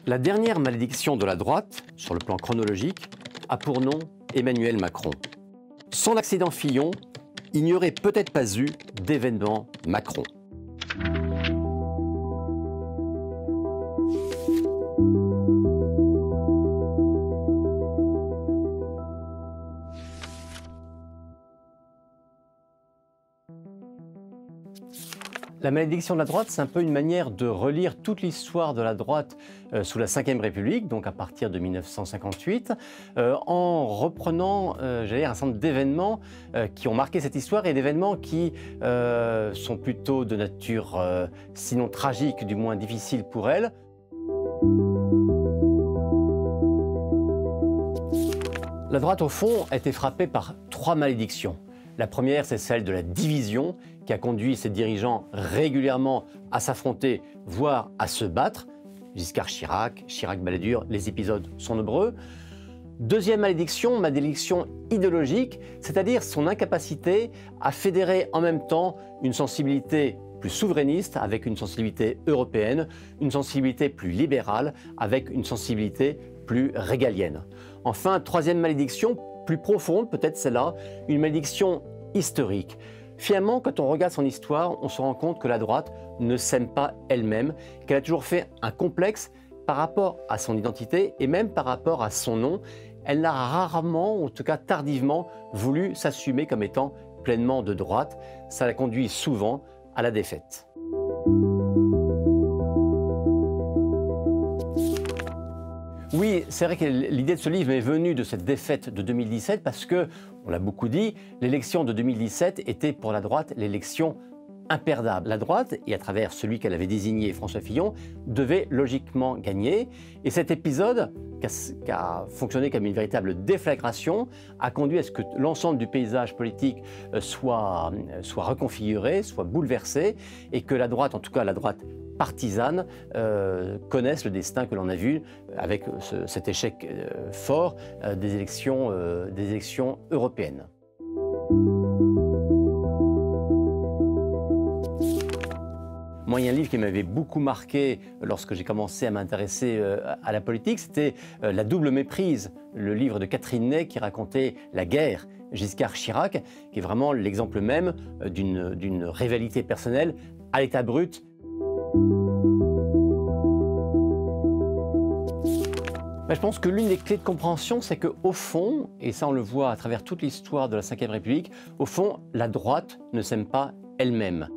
La dernière malédiction de la droite, sur le plan chronologique, a pour nom Emmanuel Macron. Sans l'accident Fillon, il n'y aurait peut-être pas eu d'événement Macron. La malédiction de la droite, c'est un peu une manière de relire toute l'histoire de la droite sous la Ve République, donc à partir de 1958, en reprenant un certain nombre d'événements qui ont marqué cette histoire et d'événements qui sont plutôt de nature, sinon tragique, du moins difficile pour elle. La droite, au fond, a été frappée par 3 malédictions. La première, c'est celle de la division, qui a conduit ses dirigeants régulièrement à s'affronter, voire à se battre. Giscard Chirac, Chirac-Balladur, les épisodes sont nombreux. Deuxième malédiction idéologique, c'est-à-dire son incapacité à fédérer en même temps une sensibilité plus souverainiste avec une sensibilité européenne, une sensibilité plus libérale avec une sensibilité plus régalienne. Enfin, troisième malédiction, plus profonde, peut-être celle-là, une malédiction historique. Finalement, quand on regarde son histoire, on se rend compte que la droite ne s'aime pas elle-même, qu'elle a toujours fait un complexe par rapport à son identité et même par rapport à son nom. Elle a rarement, ou en tout cas tardivement, voulu s'assumer comme étant pleinement de droite. Ça la conduit souvent à la défaite. Oui, c'est vrai que l'idée de ce livre est venue de cette défaite de 2017 parce que, on l'a beaucoup dit, l'élection de 2017 était pour la droite l'élection imperdable. La droite, et à travers celui qu'elle avait désigné, François Fillon, devait logiquement gagner. Et cet épisode, qui a fonctionné comme une véritable déflagration, a conduit à ce que l'ensemble du paysage politique soit reconfiguré, soit bouleversé, et que la droite, en tout cas la droite partisane, connaissent le destin que l'on a vu avec cet échec fort des élections européennes. Moi, il y a un livre qui m'avait beaucoup marqué lorsque j'ai commencé à m'intéresser à la politique, c'était La double méprise, le livre de Catherine Ney qui racontait la guerre Giscard-Chirac, qui est vraiment l'exemple même d'une rivalité personnelle à l'état brut. Je pense que l'une des clés de compréhension, c'est qu'au fond, et ça on le voit à travers toute l'histoire de la Ve République, au fond, la droite ne s'aime pas elle-même.